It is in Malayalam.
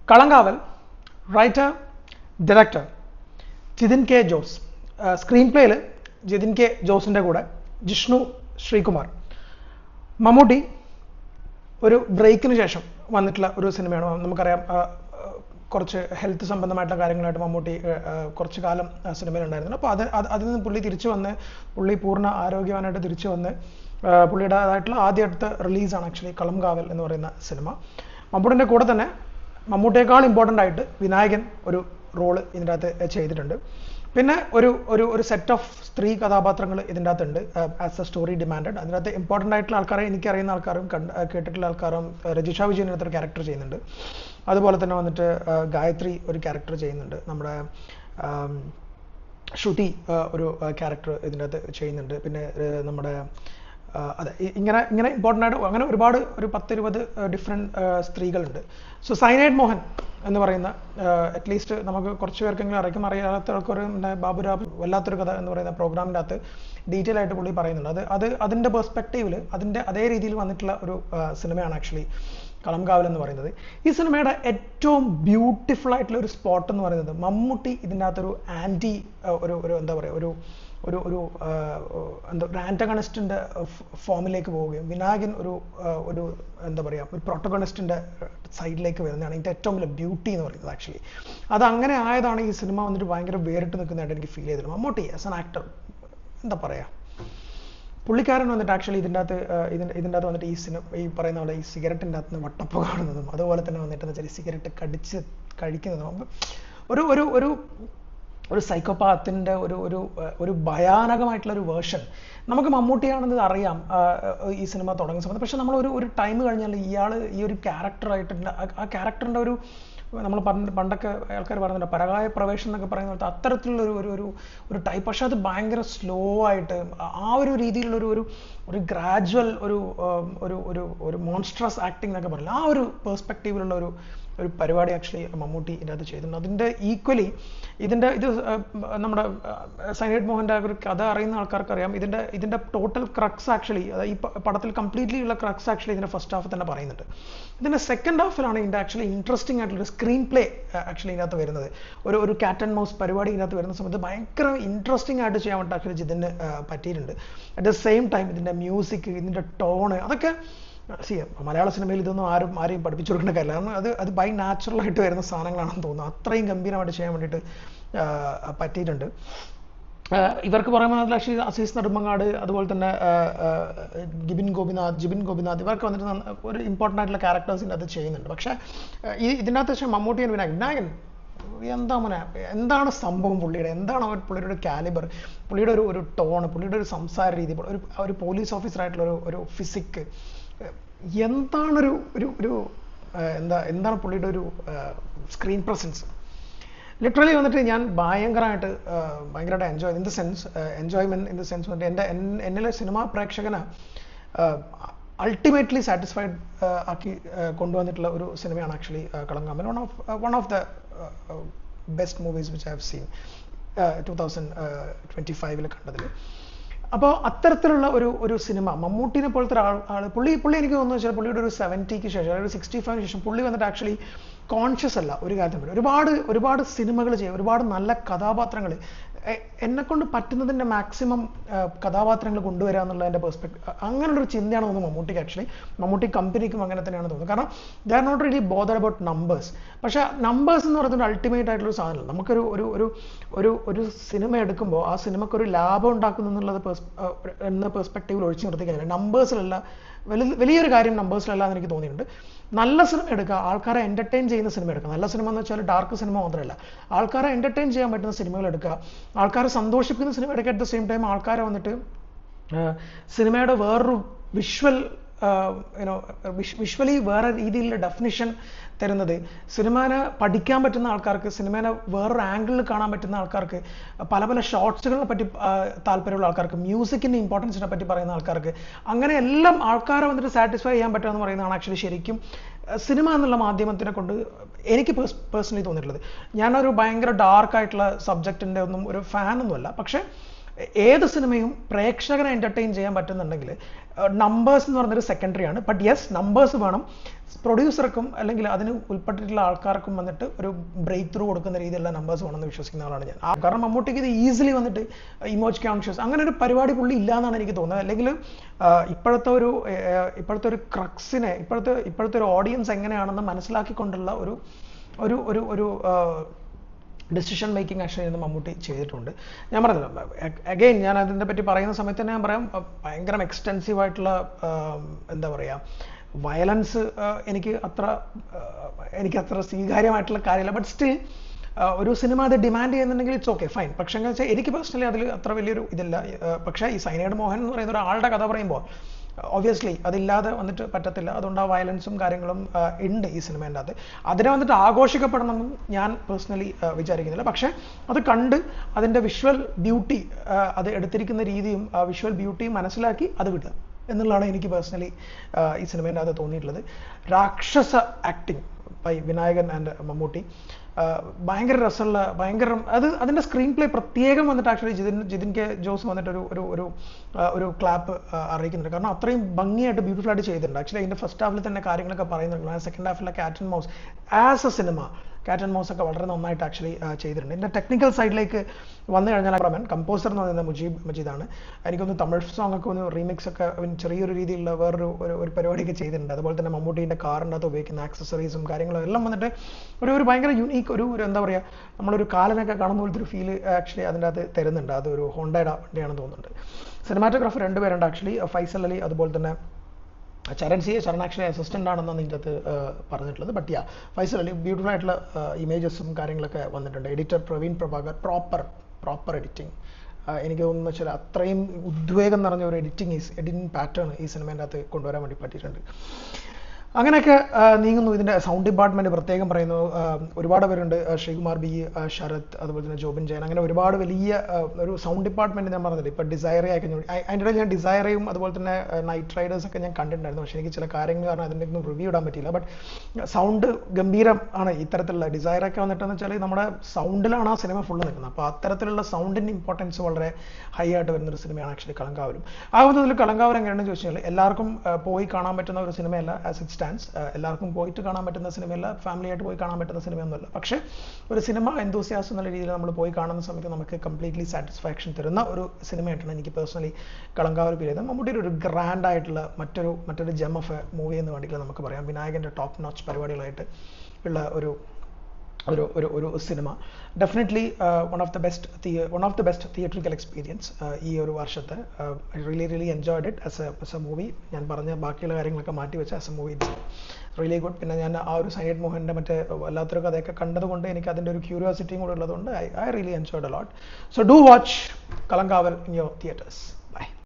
Kalamkaval, writer, director Jithin K Jose. സ്ക്രീൻ പ്ലേയിൽ ജിതിൻ കെ ജോസിൻ്റെ കൂടെ ജിഷ്ണു ശ്രീകുമാർ. മമ്മൂട്ടി ഒരു ബ്രേക്കിന് ശേഷം വന്നിട്ടുള്ള ഒരു സിനിമയാണ്. നമുക്കറിയാം, കുറച്ച് ഹെൽത്ത് സംബന്ധമായിട്ടുള്ള കാര്യങ്ങളായിട്ട് മമ്മൂട്ടി കുറച്ച് കാലം സിനിമയിലുണ്ടായിരുന്നു. അപ്പോൾ അതിൽ നിന്ന് പുള്ളി തിരിച്ചു വന്ന്, പുള്ളി പൂർണ്ണ ആരോഗ്യവാനായിട്ട് തിരിച്ചു വന്ന് പുള്ളിയുടേതായിട്ടുള്ള ആദ്യത്തെ റിലീസാണ് ആക്ച്വലി കളംകാവൽ എന്ന് പറയുന്ന സിനിമ. മമ്മൂട്ടിൻ്റെ കൂടെ തന്നെ മമ്മൂട്ടിയേക്കാൾ ഇമ്പോർട്ടൻ്റ് ആയിട്ട് വിനായകൻ ഒരു റോള് ഇതിൻ്റെ അകത്ത് ചെയ്തിട്ടുണ്ട്. പിന്നെ ഒരു സെറ്റ് ഓഫ് സ്ത്രീ കഥാപാത്രങ്ങൾ ഇതിൻ്റെ അകത്തുണ്ട് ആസ് എ സ്റ്റോറി ഡിമാൻഡഡ്. അതിനകത്ത് ഇമ്പോർട്ടൻ്റ് ആയിട്ടുള്ള ആൾക്കാരെ എനിക്കറിയുന്ന ആൾക്കാരും കേട്ടിട്ടുള്ള ആൾക്കാരും രജിഷ വിജയനകത്തൊരു ക്യാരക്ടർ ചെയ്യുന്നുണ്ട്. അതുപോലെ തന്നെ വന്നിട്ട് ഗായത്രി ഒരു ക്യാരക്ടർ ചെയ്യുന്നുണ്ട്. നമ്മുടെ ശ്രുതി ഒരു ക്യാരക്ടർ ഇതിൻ്റെ അകത്ത് ചെയ്യുന്നുണ്ട്. പിന്നെ നമ്മുടെ അതെ, ഇങ്ങനെ ഇമ്പോർട്ടൻ്റ് ആയിട്ട് അങ്ങനെ ഒരുപാട് ഒരു 10-20 ഡിഫറെൻറ്റ് സ്ത്രീകളുണ്ട്. സോ സൈനൈഡ് മോഹൻ എന്ന് പറയുന്ന, അറ്റ്ലീസ്റ്റ് നമുക്ക് കുറച്ച് പേർക്കെങ്കിലും അറിയാത്തവർക്കൊരു ബാബുരാബ് വല്ലാത്തൊരു കഥ എന്ന് പറയുന്ന പ്രോഗ്രാമിൻ്റെ അകത്ത് ഡീറ്റെയിൽ ആയിട്ട് പുള്ളി പറയുന്നുണ്ട്. അതിൻ്റെ പെർസ്പെക്റ്റീവിൽ അതിൻ്റെ അതേ രീതിയിൽ വന്നിട്ടുള്ള ഒരു സിനിമയാണ് ആക്ച്വലി കളംകാവൽ എന്ന് പറയുന്നത്. ഈ സിനിമയുടെ ഏറ്റവും ബ്യൂട്ടിഫുൾ ആയിട്ടുള്ള ഒരു സ്പോട്ട് എന്ന് പറയുന്നത് മമ്മൂട്ടി ഇതിൻ്റെ അകത്തൊരു ആൻറ്റി ഒരു എന്താ പറയുക ഒരു ആൻറ്റഗണിസ്റ്റിൻ്റെ ഫോമിലേക്ക് പോവുകയും വിനായകൻ ഒരു എന്താ പറയുക ഒരു പ്രൊട്ടഗണിസ്റ്റിൻ്റെ സൈഡിലേക്ക് വരുന്നതാണ് ഇതിൻ്റെ ഏറ്റവും വലിയ ബ്യൂട്ടി എന്ന് പറയുന്നത്. ആക്ച്വലി അത് അങ്ങനെ ആയതാണ് ഈ സിനിമ വന്നിട്ട് ഭയങ്കര വേറിട്ട് നിൽക്കുന്നതായിട്ട് എനിക്ക് ഫീൽ ചെയ്തത്. മമ്മൂട്ടി ആസ് ആൻ ആക്ടർ എന്താ പറയുക, പുള്ളിക്കാരൻ വന്നിട്ട് ആക്ച്വലി ഇതിൻ്റെ അകത്ത് വന്നിട്ട് ഈ പറയുന്ന പോലെ ഈ സിഗരറ്റിൻ്റെ അകത്ത് നിന്ന് വട്ടപ്പ കാണുന്നതും, അതുപോലെ തന്നെ വന്നിട്ട് വെച്ചാൽ ഈ സിഗരറ്റ് കടിച്ച് കഴിക്കുന്നതും ഒരു സൈക്കോപാത്തിൻ്റെ ഒരു ഭയാനകമായിട്ടുള്ള ഒരു വേർഷൻ നമുക്ക് മമ്മൂട്ടിയാണെന്നത് അറിയാം ഈ സിനിമ തുടങ്ങുന്ന സമയത്ത്. പക്ഷെ നമ്മൾ ഒരു ടൈം കഴിഞ്ഞാൽ ഇയാൾ ഈ ഒരു ക്യാരക്ടറായിട്ടുണ്ട്, ആ ക്യാരക്ടറിൻ്റെ നമ്മൾ പണ്ടൊക്കെ ആൾക്കാർ പറയുന്നുണ്ട് പരകായ പ്രവേശനം എന്നൊക്കെ പറയുന്ന അത്തരത്തിലുള്ള ഒരു ടൈപ്പ്. പക്ഷെ അത് ഭയങ്കര സ്ലോ ആയിട്ട് ആ ഒരു രീതിയിലുള്ള ഒരു ഗ്രാജുവൽ ഒരു മോൺസ്ട്രസ് ആക്ടിങ് എന്നൊക്കെ പറയില്ല, ആ ഒരു പെർസ്പെക്റ്റീവിലുള്ള ഒരു പരിപാടി ആക്ച്വലി മമ്മൂട്ടി ഇതിനകത്ത് ചെയ്തിട്ടുണ്ട്. അതിൻ്റെ ഈക്വലി ഇത് നമ്മുടെ സൈനൈഡ് മോഹൻ്റെ ഒരു കഥ അറിയുന്ന ആൾക്കാർക്ക് അറിയാം. ഇതിൻ്റെ ടോട്ടൽ ക്രക്സ് ആക്ച്വലി ഈ പടത്തിൽ കംപ്ലീറ്റ്ലി ഉള്ള ക്രക്സ് ആക്ച്വലി ഇതിൻ്റെ ഫസ്റ്റ് ഹാഫ് തന്നെ പറയുന്നുണ്ട്. ഇതിൻ്റെ സെക്കൻഡ് ഹാഫിലാണ് ഇതിൻ്റെ ആക്ച്വലി ഇൻട്രസ്റ്റിംഗ് ആയിട്ടുള്ള സ്ക്രീൻ പ്ലേ ആക്ച്വലി ഇതിനകത്ത് വരുന്നത്. ഒരു കാറ്റ് ആൻഡ് മൗസ് പരിപാടി ഇതിനകത്ത് വരുന്ന സമയത്ത് ഭയങ്കര ഇൻട്രസ്റ്റിംഗ് ആയിട്ട് ചെയ്യാൻ വേണ്ടി ആക്ച്വലി ജിതിന് പറ്റിയിട്ടുണ്ട്. അറ്റ് ദ സെയിം ടൈം ഇതിൻ്റെ മ്യൂസിക്, ഇതിൻ്റെ ടോണ്, അതൊക്കെ മലയാള സിനിമയിൽ ഇതൊന്നും ആരെയും പഠിപ്പിച്ചു കൊടുക്കേണ്ട കാര്യമില്ല. കാരണം അത് ബൈ നാച്ചുറലായിട്ട് വരുന്ന സാധനങ്ങളാണെന്ന് തോന്നുന്നു. അത്രയും ഗംഭീരമായിട്ട് ചെയ്യാൻ വേണ്ടിയിട്ട് പറ്റിയിട്ടുണ്ട്. ഇവർക്ക് പറയുമ്പോൾ അസീസ് നെടുമങ്ങാട്, അതുപോലെ തന്നെ ജിബിൻ ഗോപിനാഥ് ഇവർക്ക് വന്നിട്ട് ഒരു ഇമ്പോർട്ടൻ്റ് ആയിട്ടുള്ള ക്യാരക്ടേഴ്സിൻ്റെ അത് ചെയ്യുന്നുണ്ട്. പക്ഷേ ഇതിനകത്ത് പക്ഷേ മമ്മൂട്ടി വിനായകൻ എന്താണ് സംഭവം, എന്താണ് പുള്ളിയുടെ ഒരു കാലിബർ, പുള്ളിയുടെ ഒരു ടോണ്, പുള്ളിയുടെ ഒരു സംസാര രീതി, ഒരു പോലീസ് ഓഫീസറായിട്ടുള്ള ഒരു ഫിസിക്, എന്താണ് പുള്ളിയുടെ ഒരു സ്ക്രീൻ പ്രസൻസ്. ലിറ്ററലി വന്നിട്ട് ഞാൻ ഭയങ്കരമായിട്ട് എൻജോയ്മെന്റ് ഇൻ ദ സെൻസ് വന്നിട്ട് എന്നിലെ സിനിമാ പ്രേക്ഷകനെ അൾട്ടിമേറ്റ്ലി സാറ്റിസ്ഫൈഡ് ആക്കി കൊണ്ടുവന്നിട്ടുള്ള ഒരു സിനിമയാണ് actually Kalamkaval. One of the best movies which I have seen 2025 കണ്ടതിൽ. അപ്പോൾ അത്തരത്തിലുള്ള ഒരു സിനിമ മമ്മൂട്ടിനെ പോലത്തെ പുള്ളി എനിക്ക് തോന്നുന്നു വെച്ചാൽ പുള്ളിയുടെ ഒരു 70ക്ക് ശേഷം, ഒരു 65 ശേഷം പുള്ളി വന്നിട്ട് ആക്ച്വലി കോൺഷ്യസ് അല്ല ഒരു കാര്യത്തിൽ പറ്റി. ഒരുപാട് സിനിമകൾ ചെയ്യുക, ഒരുപാട് നല്ല കഥാപാത്രങ്ങൾ, എന്നെക്കൊണ്ട് പറ്റുന്നതിൻ്റെ മാക്സിമം കഥാപാത്രങ്ങൾ കൊണ്ടുവരിക എന്നുള്ളതിൻ്റെ അങ്ങനെയുള്ളൊരു ചിന്തയാണ് തോന്നുന്നു മമ്മൂട്ടിക്ക്. ആക്ച്വലി മമ്മൂട്ടി കമ്പനിക്കും അങ്ങനെ തന്നെയാണ് തോന്നുന്നത്. കാരണം they are not really bother about numbers. പക്ഷേ നമ്പേഴ്സ് എന്ന് പറയുന്നത് അൾട്ടിമേറ്റ് ആയിട്ടുള്ളൊരു സാധനമല്ല. നമുക്കൊരു സിനിമ എടുക്കുമ്പോൾ ആ സിനിമക്കൊരു ലാഭം ഉണ്ടാക്കുന്നു എന്ന പെർസ്പെക്റ്റീവിൽ ഒഴിച്ചു നിർത്തി കഴിഞ്ഞാൽ നമ്പേഴ്സിലല്ല, വലിയൊരു കാര്യം നമ്പേഴ്സിലല്ല എന്ന് എനിക്ക് തോന്നിയിട്ടുണ്ട്. നല്ല സിനിമ എടുക്കുക, ആൾക്കാരെ എൻ്റർടൈൻ ചെയ്യുന്ന സിനിമ എടുക്കുക. നല്ല സിനിമ എന്ന് വെച്ചാൽ ഡാർക്ക് സിനിമ മാത്രമല്ല, ആൾക്കാരെ എൻ്റർടൈൻ ചെയ്യാൻ പറ്റുന്ന സിനിമകൾ എടുക്കുക, ആൾക്കാരെ സന്തോഷിപ്പിക്കുന്ന സിനിമ എടുക്കുക. അറ്റ് ദ സെയിം ടൈം ആൾക്കാരെ വന്നിട്ട് സിനിമയുടെ വേറൊരു വിഷ്വലി വേറെ രീതിയിലുള്ള ഡെഫിനിഷൻ തരുന്നത്, സിനിമേനെ പഠിക്കാൻ പറ്റുന്ന ആൾക്കാർക്ക്, സിനിമേനെ വേറൊരു ആംഗിളിൽ കാണാൻ പറ്റുന്ന ആൾക്കാർക്ക്, പല ഷോർട്സുകളെ പറ്റി താല്പര്യമുള്ള ആൾക്കാർക്ക്, മ്യൂസിക്കിൻ്റെ ഇമ്പോർട്ടൻസിനെ പറ്റി പറയുന്ന ആൾക്കാർക്ക്, അങ്ങനെ എല്ലാം ആൾക്കാരെ വന്നിട്ട് സാറ്റിസ്ഫൈ ചെയ്യാൻ പറ്റുമെന്ന് പറയുന്നതാണ് ആക്ച്വലി ശരിക്കും സിനിമ എന്നുള്ള മാധ്യമത്തിനെ കൊണ്ട് എനിക്ക് പേഴ്സണലി തോന്നിയിട്ടുള്ളത്. ഞാനൊരു ഭയങ്കര ഡാർക്കായിട്ടുള്ള സബ്ജക്റ്റിൻ്റെ ഒന്നും ഒരു ഫാനൊന്നുമല്ല. പക്ഷേ ഏത് സിനിമയും പ്രേക്ഷകനെ എൻ്റർടൈൻ ചെയ്യാൻ പറ്റുന്നുണ്ടെങ്കിൽ നമ്പേഴ്സ് എന്ന് പറഞ്ഞൊരു സെക്കൻഡറി ആണ്. ബട്ട് യെസ്, നമ്പേഴ്സ് വേണം. പ്രൊഡ്യൂസർക്കും അല്ലെങ്കിൽ അതിന് ഉൾപ്പെട്ടിട്ടുള്ള ആൾക്കാർക്കും വന്നിട്ട് ഒരു ബ്രേക്ക് ത്രൂ കൊടുക്കുന്ന രീതിയിലുള്ള നമ്പേഴ്സ് വേണമെന്ന് വിശ്വസിക്കുന്ന ആളാണ് ഞാൻ. കാരണം മമ്മൂട്ടിക്ക് ഇത് ഈസിലി വന്നിട്ട് ഇമോജ് കോൺഷ്യസ് അങ്ങനെ ഒരു പരിപാടി പുള്ളി ഇല്ല എന്നാണ് എനിക്ക് തോന്നുന്നത്. അല്ലെങ്കിൽ ഇപ്പോഴത്തെ ഒരു ക്രക്സിനെ ഇപ്പോഴത്തെ ഒരു ഓഡിയൻസ് എങ്ങനെയാണെന്ന് മനസ്സിലാക്കിക്കൊണ്ടുള്ള ഒരു ഡിസിഷൻ മേക്കിംഗ് ആക്ഷൻ മമ്മൂട്ടി ചെയ്തിട്ടുണ്ട്. ഞാൻ പറഞ്ഞല്ലോ, അഗെയിൻ ഞാൻ അതിനെ പറ്റി പറയുന്ന സമയത്ത് തന്നെ ഞാൻ പറയാം, ഭയങ്കര എക്സ്റ്റെൻസീവ് ആയിട്ടുള്ള എന്താ പറയുക, വയലൻസ് എനിക്ക് അത്ര സ്വീകാര്യമായിട്ടുള്ള കാര്യമില്ല. ബട്ട് സ്റ്റിൽ ഒരു സിനിമ അത് ഡിമാൻഡ് ചെയ്യുന്നുണ്ടെങ്കിൽ ഇറ്റ്സ് ഓക്കെ, ഫൈൻ. പക്ഷേ എന്ന് വെച്ചാൽ എനിക്ക് പേഴ്സണലി അതിൽ അത്ര വലിയൊരു ഇതില്ല. പക്ഷേ ഈ സൈനൈഡ് മോഹൻ എന്ന് പറയുന്ന ഒരാളുടെ കഥ പറയുമ്പോൾ ഒബ്വിയസ്ലി അതില്ലാതെ വന്നിട്ട് പറ്റത്തില്ല. അതുകൊണ്ട് ആ വയലൻസും കാര്യങ്ങളും ഉണ്ട് ഈ സിനിമേൻ്റെ അത്. അതിനെ വന്നിട്ട് ആഘോഷിക്കപ്പെടണമെന്നും ഞാൻ പേഴ്സണലി വിചാരിക്കുന്നില്ല. പക്ഷേ അത് കണ്ട് അതിൻ്റെ വിഷ്വൽ ബ്യൂട്ടി, അത് എടുത്തിരിക്കുന്ന രീതിയും ആ വിഷ്വൽ ബ്യൂട്ടിയും മനസ്സിലാക്കി അത് വിടുക എന്നുള്ളതാണ് എനിക്ക് പേഴ്സണലി ഈ സിനിമേൻ്റെ അത് തോന്നിയിട്ടുള്ളത്. രാക്ഷസ acting by Vinayakan and Mammootty. ഭയങ്കര രസമുള്ള അതിൻ്റെ സ്ക്രീൻ പ്ലേ പ്രത്യേകം വന്നിട്ട് ആക്ച്വലി ജിതിൻ കെ ജോസ് വന്നിട്ട് ഒരു ക്ലാപ്പ് അറിയിക്കുന്നുണ്ട്. കാരണം അത്രയും ഭംഗിയായിട്ട് ബ്യൂട്ടിഫുൾ ആയിട്ട് ചെയ്തിട്ടുണ്ട്. ആക്ച്വലി അതിൻ്റെ ഫസ്റ്റ് ഹാഫിൽ തന്നെ കാര്യങ്ങളൊക്കെ പറയുന്നുണ്ട്. സെക്കൻഡ് ഹാഫിലെ cat and mouse as a cinema cat and mouse ഒക്കെ വളരെ നന്നായിട്ട് ആക്ച്വലി ചെയ്തിട്ടുണ്ട്. ഇതിൻ്റെ ടെക്നിക്കൽ സൈഡിലേക്ക് വന്നു കഴിഞ്ഞാൽ കമ്പോസർ എന്ന് പറയുന്നത് മജീദാണ്. എനിക്കൊന്ന് തമിഴ് സോങ് ഒക്കെ ഒന്ന് റീമിക്സ് ഒക്കെ ചെറിയൊരു രീതിയിലുള്ള വേറൊരു പരിപാടിയൊക്കെ ചെയ്തിട്ടുണ്ട്. അതുപോലെ തന്നെ മമ്മൂട്ടീൻ്റെ കാറിൻ്റെ അകത്ത് ഉപയോഗിക്കുന്ന ആക്സസറീസും കാര്യങ്ങളും എല്ലാം വന്നിട്ട് ഒരു ഭയങ്കര യുണീക്ക് ഒരു എന്താ പറയുക, നമ്മളൊരു കാലനൊക്കെ കാണുന്ന പോലത്തെ ഒരു ഫീല് ആക്ച്വലി അതിൻ്റെ അകത്ത് തരുന്നുണ്ട്. അതൊരു ഹോണ്ടയുടെ വണ്ടിയാണെന്ന് തോന്നുന്നുണ്ട്. സിനിമാറ്റോഗ്രാഫർ 2 പേരുണ്ട് ആക്ച്വലി, ഫൈസൽ അലി അതുപോലെ തന്നെ ചരൺ ആക്ച്വലി അസിസ്റ്റൻ്റ് ആണെന്നാണ് ഇതിൻ്റെ അകത്ത് പറഞ്ഞിട്ടുള്ളത്. ബട്ട് ഫൈസൽ അലി ബ്യൂട്ടിഫുൾ ആയിട്ടുള്ള ഇമേജസും കാര്യങ്ങളൊക്കെ വന്നിട്ടുണ്ട്. Editor Praveen Prabhakar, proper editing. എനിക്ക് തോന്നുന്നു വെച്ചാൽ അത്രയും ഉദ്വേഗം നിറഞ്ഞ ഒരു എഡിറ്റിംഗ് പാറ്റേൺ ഈ സിനിമേൻ്റെ അകത്ത് കൊണ്ടുവരാൻ വേണ്ടി പറ്റിയിട്ടുണ്ട്. അങ്ങനെയൊക്കെ നീങ്ങുന്നു. ഇതിൻ്റെ സൗണ്ട് ഡിപ്പാർട്ട്മെൻറ്റ് പ്രത്യേകം പറയുന്നു. ഒരുപാട് പേരുണ്ട്, ശ്രീകുമാർ ബി, ശരത്, അതുപോലെ തന്നെ ജോബിൻ ജയൻ, അങ്ങനെ ഒരുപാട് വലിയ ഒരു സൗണ്ട് ഡിപ്പാർട്ട്മെൻറ്റ് ഞാൻ പറഞ്ഞില്ല. ഇപ്പോൾ ഡിസയറെ ആയി കഴിഞ്ഞു. അതിൻ്റെ ഇടയിൽ ഞാൻ ഡിസയറയും അതുപോലെ തന്നെ നൈറ്റ് റൈഡേഴ്സ് ഒക്കെ ഞാൻ കണ്ടിട്ടുണ്ടായിരുന്നു. പക്ഷേ എനിക്ക് ചില കാര്യങ്ങൾ കാരണം അതിൻ്റെ ഒന്നും റിവ്യൂ ഇടാൻ പറ്റിയില്ല. ബട്ട് സൗണ്ട് ഗംഭീരം ആണ് ഇത്തരത്തിലുള്ള ഡിസയറൊക്കെ വന്നിട്ടെന്ന് വെച്ചാൽ നമ്മുടെ സൗണ്ടിലാണ് ആ സിനിമ ഫുള്ള് നിൽക്കുന്നത്. അപ്പോൾ അത്തരത്തിലുള്ള സൗണ്ടിൻ്റെ ഇമ്പോർട്ടൻസ് വളരെ ഹൈ ആയിട്ട് വരുന്നൊരു സിനിമയാണ് ആക്ച്വലി കളങ്കാവലും. ആ വിധത്തിൽ കളങ്കാവൽ എങ്ങനെയാണെന്ന് ചോദിച്ചു കഴിഞ്ഞാൽ എല്ലാവർക്കും പോയി കാണാൻ പറ്റുന്ന ഒരു സിനിമയല്ല. ആസ് ഇറ്റ് എല്ലാവർക്കും പോയിട്ട് കാണാൻ പറ്റുന്ന സിനിമയല്ല, ഫാമിലി ആയിട്ട് പോയി കാണാൻ പറ്റുന്ന സിനിമയൊന്നുമല്ല. പക്ഷേ ഒരു സിനിമ എന്തൂസിയാസം എന്നുള്ള രീതിയിൽ നമ്മൾ പോയി കാണുന്ന സമയത്ത് നമുക്ക് കംപ്ലീറ്റ്ലി സാറ്റിസ്ഫാക്ഷൻ തരുന്ന ഒരു സിനിമയായിട്ടാണ് എനിക്ക് പേഴ്സണലി കളങ്കാവൽ ഫീൽ ചെയ്തത്. മമ്മൂട്ടിയുടെ ഒരു ഗ്രാൻഡ് ആയിട്ടുള്ള മറ്റൊരു ജെം ഓഫ് എ മൂവി എന്ന് വേണമെങ്കിൽ നമുക്ക് പറയാം. വിനായകൻ്റെ ടോപ്പ് നോച്ച് പരിപാടികളായിട്ട് ഉള്ള ഒരു cinema. Definitely one of the best theatrical experience ഈ ഒരു വർഷത്തെ. I really enjoyed it as A movie. ഞാൻ പറഞ്ഞ ബാക്കിയുള്ള കാര്യങ്ങളൊക്കെ മാറ്റി വെച്ച് as A movie it's really good. പിന്നെ ഞാൻ ആ ഒരു സൈനൈഡ് മോഹൻ്റെ മറ്റേ വല്ലാത്തൊരു കഥയൊക്കെ കണ്ടതുകൊണ്ട് എനിക്ക് അതിൻ്റെ ഒരു ക്യൂരിയോസിറ്റിയും കൂടെ ഉള്ളതുകൊണ്ട് I really enjoyed a lot. So do watch Kalamkaval in your theatres.